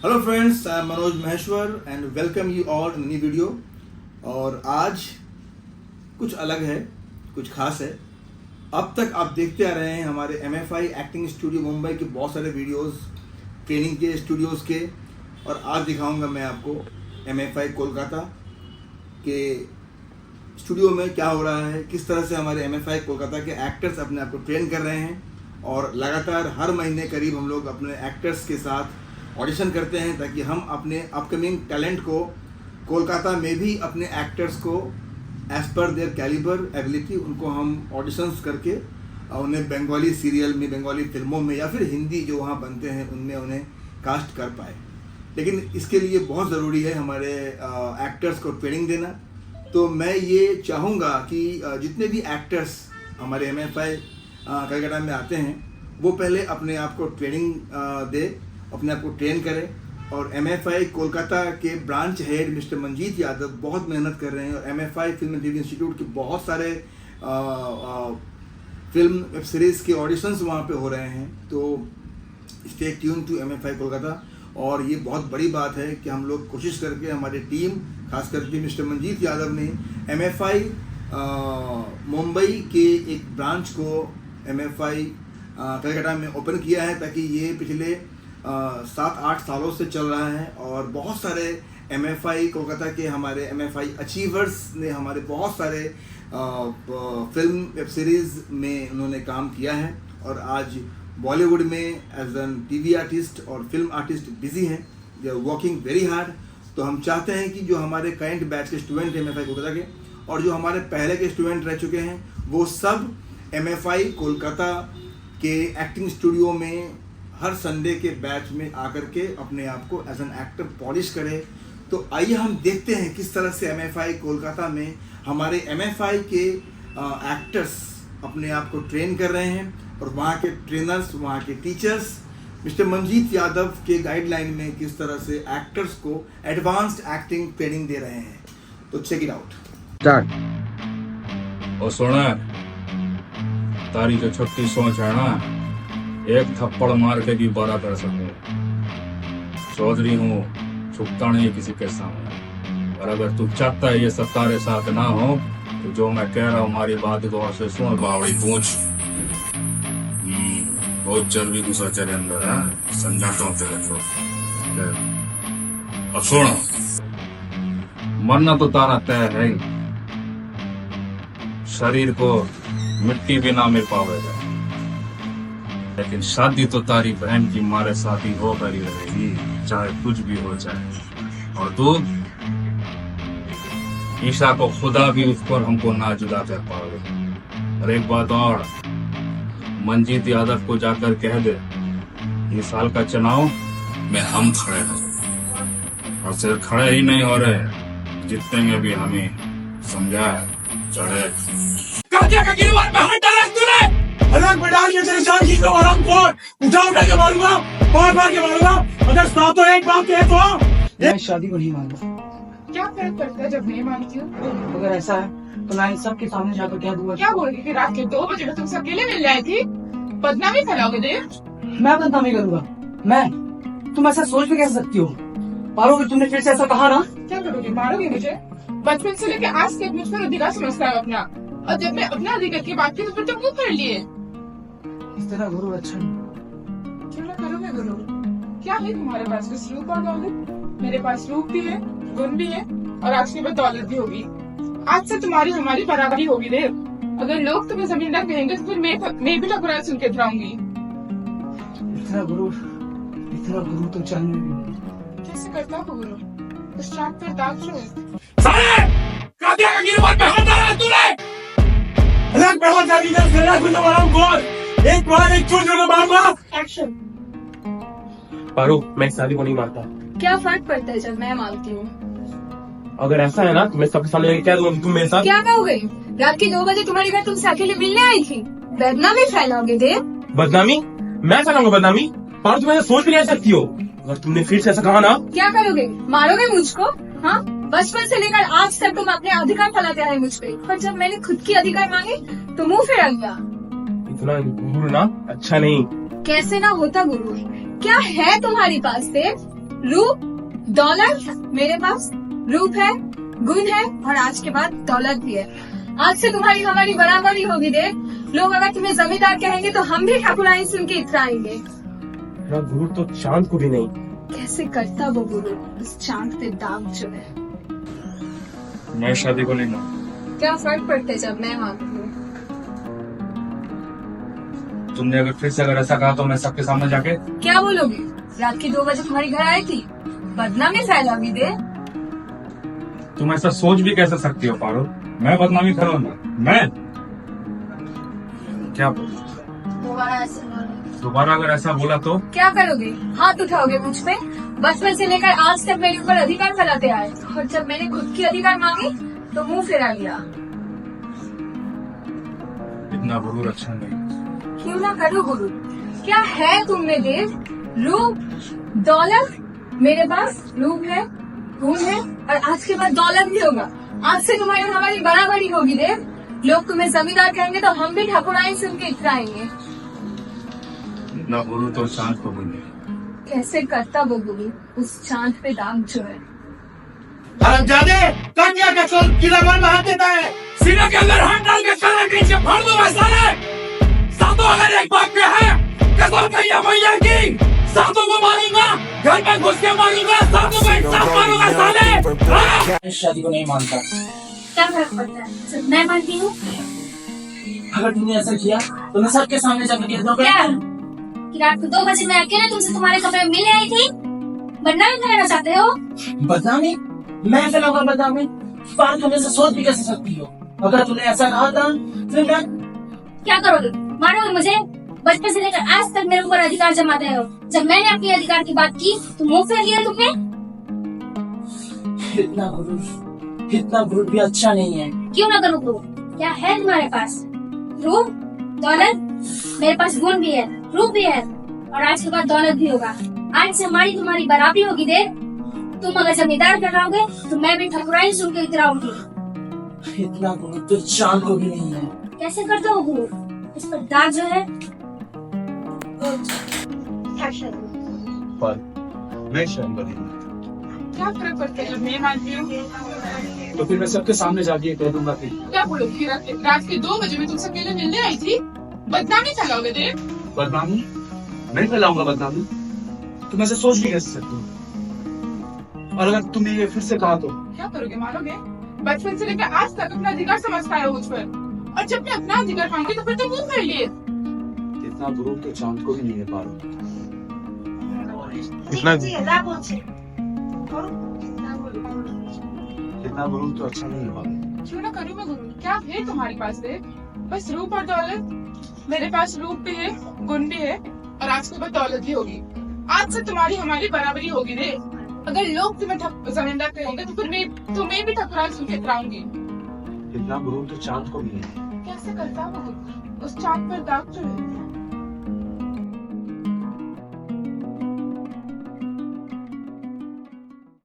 Hello friends, I am Manoj Maheshwar and welcome you all in new video. और आज कुछ अलग है, कुछ खास है। अब तक आप देखते आ रहे हैं हमारे MFI एक्टिंग स्टूडियो मुंबई के बहुत सारे वीडियोस, ट्रेनिंग के स्टूडियोज़ के, और आज दिखाऊंगा मैं आपको MFI कोलकाता के स्टूडियो में क्या हो रहा है, किस तरह से हमारे MFI कोलकाता के एक्टर्स अपने आप को ट्रेन कर रहे हैं। और लगातार हर महीने करीब हम लोग अपने एक्टर्स के साथ ऑडिशन करते हैं ताकि हम अपने अपकमिंग टैलेंट को कोलकाता में भी अपने एक्टर्स को as per there calibre ability उनको हम ऑडिशंस करके उन्हें बंगाली सीरियल में, बंगाली फिल्मों में या फिर हिंदी जो वहाँ बनते हैं उनमें उन्हें कास्ट कर पाए। लेकिन इसके लिए बहुत ज़रूरी है हमारे एक्टर्स को ट्रेनिंग देना। तो मैं ये चाहूँगा कि जितने भी एक्टर्स हमारे MFI कलकत्ता में आते हैं वो पहले अपने आप को ट्रेनिंग दे, अपने आप को ट्रेन करें। और MFI कोलकाता के branch head mister Manjeet Yadav बहुत मेहनत कर रहे हैं और MFI film and TV institute के बहुत सारे फिल्म वेब सीरीज़ के ऑडिशंस वहाँ पे हो रहे हैं। तो स्टे ट्यून टू MFI कोलकाता। और ये बहुत बड़ी बात है कि हम लोग कोशिश करके हमारी टीम, खास करके मिस्टर मंजीत यादव ने MFI मुंबई के एक ब्रांच को MFI कलकत्ता में ओपन किया है, ताकि ये पिछले 7-8 सालों से चल रहा है। और बहुत सारे MFI कोलकाता के हमारे MFI अचीवर्स ने हमारे बहुत सारे फिल्म वेब सीरीज़ में उन्होंने काम किया है और आज बॉलीवुड में एज एन TV आर्टिस्ट और फिल्म आर्टिस्ट बिजी हैं। They are working very hard. तो हम चाहते हैं कि जो हमारे करंट बैच के स्टूडेंट हैं MFI कोलकाता के, और जो हमारे पहले के स्टूडेंट रह चुके हैं, वो सब MFI कोलकाता के एक्टिंग स्टूडियो में हर संडे के बैच में आकर के अपने आप को एज एन एक्टर पॉलिश करे। तो आइए हम देखते हैं किस तरह से MFI कोलकाता में हमारे MFI के एक्टर्स अपने आप को ट्रेन कर रहे हैं और वहाँ के ट्रेनर्स, वहाँ के टीचर्स मिस्टर मंजीत यादव के गाइडलाइन में किस तरह से एक्टर्स को एडवांस्ड एक्टिंग ट्रेनिंग दे रहे हैं। तो चेक इट आउट। स्टार्ट। और सुना, तारी जो छोटी सोच है ना, एक थप्पड़ मार के भी बड़ा कर सके। चौधरी हूँ, झुकता नहीं किसी के सामने। और अगर तू चाहता है ये सब तारे साथ ना हो तो जो मैं कह रहा हूँ हमारी बात गौर से सुन। बावड़ी पूछ, बहुत चर्बी घुसा तेरे अंदर है, समझाता हूँ तेरे को। अब सुनो, मरना तो तारा तय है ही, शरीर को मिट्टी भी ना मिल पावेगा, लेकिन शादी तो तारी बहन की मारे शादी होकर ही रहेगी, चाहे कुछ भी हो जाए। और तू ईशा को खुदा भी उस पर हमको ना जुदा कर पाओगे। और एक बात और, मंजीत यादव को जाकर कह दे इस साल का चुनाव में हम खड़े हैं। और सिर्फ खड़े ही नहीं हो रहे, जीतेंगे भी हम ही, समझा? चढ़े अलग में डाल के तेरे जान की तो आराम कर, उठा के मारूंगा, मार के मारूंगा। अगर साथ तो एक बात कहे तो मैं शादी को नहीं मानता। क्या फर्क पड़ता है जब नहीं मानती हूँ? अगर ऐसा है तो मैं सबके सामने जाकर क्या दूंगा? क्या बोल रही थी? रात के 2 बजे में तुमसे अकेले मिल रही थी, बदनामी फैलाओगे देव? मैं बदनामी करूंगा? मैं? तुम ऐसा सोच भी कैसे सकती हो? पारोगे तुमने फिर से ऐसा कहा ना? क्या करोगे? मारोगे मुझे? बचपन से लेकर आज तक मुझ पर अधिकार समझता है अपना, और जब मैं अपने अधिकार की बात की तो फिर तुम क्यों कर लिए? इस तरह गुरु अच्छा नहीं। क्यों ना करोगे गुरु? क्या है तुम्हारे पास? बस रूप और दौलत? मेरे पास रूप भी है, गुण भी है, और आज के बाद दौलत भी होगी। आज से तुम्हारी हमारी बराबरी होगी देव। अगर लोग तुम्हें जमींदार कहेंगे तो फिर मैं भी ठकुराई सुन के डराऊंगी। इतना गुरु तो चाहिए भी। कैसे करता हो गुरु? उस चाक पर दाग जो अलग में हो जाती है, तेरा कुछ आराम कर। एक बार एक चोट जो मारूंगा। एक्शन। पारो, मैं शादी को नहीं मानता। क्या फर्क पड़ता है जब मैं मानती हूँ? अगर ऐसा है ना तो मैं सबके सामने क्या दूंगा, तुम मेरे साथ क्या कहोगे? रात के 2 बजे तुम्हारे घर तुमसे अकेले मिलने आई थी, बदनामी फैलाओगे देव? बदनामी? मैं फैलाऊंगा बदनामी? पारो, तुम ऐसा सोच भी नहीं सकती हो। अगर तुमने फिर से ऐसा कहा ना, क्या करोगे? मारोगे मुझको? हाँ, बचपन से लेकर आज तक तुम अपने अधिकार फैलाते आए मुझ पे, पर जब मैंने खुद की अधिकार मांगे तो मुंह फेरा लिया। इतना गुरु ना अच्छा नहीं। कैसे ना होता गुरु? क्या है तुम्हारे पास देव? रूप दौलत मेरे पास रूप है, गुण है और आज के बाद दौलत भी है। आज से तुम्हारी हमारी बराबरी होगी देव। लोग अगर तुम्हें जमींदार कहेंगे तो हम भी ठाकुरानी सुन के इतराएंगे। मेरा गुरूर तो चांद को भी नहीं। कैसे करता वो गुरु उस चांद पे दाग जो है। मैं शादी को नहीं मानता। क्या फर्क पड़ता है जब मैं मांगती हूँ। तुमने अगर फिर से अगर ऐसा कहा तो मैं सबके सामने जाके क्या बोलोगी? रात के 2 बजे तुम्हारी घर आई थी, बदनामी फैलाओगी दे। तुम ऐसा सोच भी कैसे सकती हो पारो? मैं बदनामी करूंगा? मैं क्या बोलूं? दोबारा अगर ऐसा बोला तो क्या करोगे? हाथ उठाओगे मुझ पे? बचपन से लेकर आज तक मेरे ऊपर अधिकार फैलाते आए और जब मैंने खुद की अधिकार मांगे तो मुंह फिरा लिया। इतना गुरूर अच्छा नहीं। क्यों ना करो गुरु? क्या है तुम में देव? रूप दौलत मेरे पास रूप है, गुण है और आज के बाद दौलत भी होगा। आज से तुम्हारी हमारी बराबरी होगी देव। लोग तुम्हें जमींदार कहेंगे तो हम भी ठाकुरानी सुन के इतराएंगे। इतना गुरूर तो चांद को भी नहीं। कैसे करता वो गुरु उस चांद पे दाग जो है। हरामजादे, कन्या का चोर किला भर में हाथ देता है। सीने के अंदर हाथ डाल के चले नीचे फाड़ दो साले। सातों अगर एक बाप के है, कसम कहिए भैया की, सातों को मारूंगा, घर में घुस के मारूंगा, सातों को इंसाफ मारूंगा साले। मैं शादी को नहीं मानता। क्या फर्क पड़ता है जब मैं मानती हूँ? अगर तुमने ऐसा किया तो मैं सबके सामने जाकर कह दूंगा क्या कि रात को 2 बजे मैं अकेले तुमसे तुम्हारे कमरे में मिलने आई थी? बदनामी कराना चाहते हो? बदनामी? मैं फैलाऊंगा बदनामी? पारो तुम ऐसा सोच भी कैसे सकती हो? अगर तुमने ऐसा कहा था फिर मैं क्या करोगे? मारोगे मुझे? बचपन से लेकर आज तक मेरे ऊपर अधिकार जमाते हो। जब मैंने अपने अधिकार की बात की तो मुंह फेर लिया तुमने। इतना गुरूर भी अच्छा नहीं है। क्यों ना करो गुरु? क्या है तुम्हारे पास? रूप दौलत मेरे पास गुण भी है, रूप भी है और आज के बाद दौलत भी होगा। आज से हमारी तुम्हारी बराबरी होगी दे। तुम अगर जमींदार कराओगे तो मैं भी ठाकुरानी सुन के इतराऊंगी। इतना गुरूर तो चांद को भी नहीं है। कैसे करते हो गुरु? इस पर दाग जो है मैं शर्म करूंगा। क्या फर्क पड़ता है जब मैं मानती हूँ? तो फिर मैं सबके सामने जाके कह दूंगा कि क्या बोलोगी? रात के 2 बजे में तुमसे अकेले मिलने आई थी, बदनामी फैलाओगे देव। बदनामी? मैं फैलाऊंगा बदनामी? तुम ऐसे सोच भी कैसे सकती हो? और अगर तुमने ये फिर से कहा तो क्या करोगे? मारोगे? बचपन से लेकर आज तक अपना अधिकार समझता है मुझ पर, और जब मैं अपना अधिकार मांगी तो फिर तो मुंह फेर लिए। इतना गुरूर तो चांद को भी नहीं है पारो। इतना गुरूर तो अच्छा नहीं है पारो। क्यों ना करूँ मैं गुरु? क्या है तुम्हारे पास देव? बस रूप और दौलत। मेरे पास रूप भी है, गुण भी है और आज के बाद दौलत भी होगी। आज से तुम्हारी हमारी बराबरी होगी रे। अगर लोग तुम्हें जमींदार कहेंगे तो फिर मैं तुम्हें भी ठकुरानी सुन के इतराऊंगी। इतना गुरूर तो चांद को भी नहीं है। कैसे करता वो उस चांद पर दाग जो है।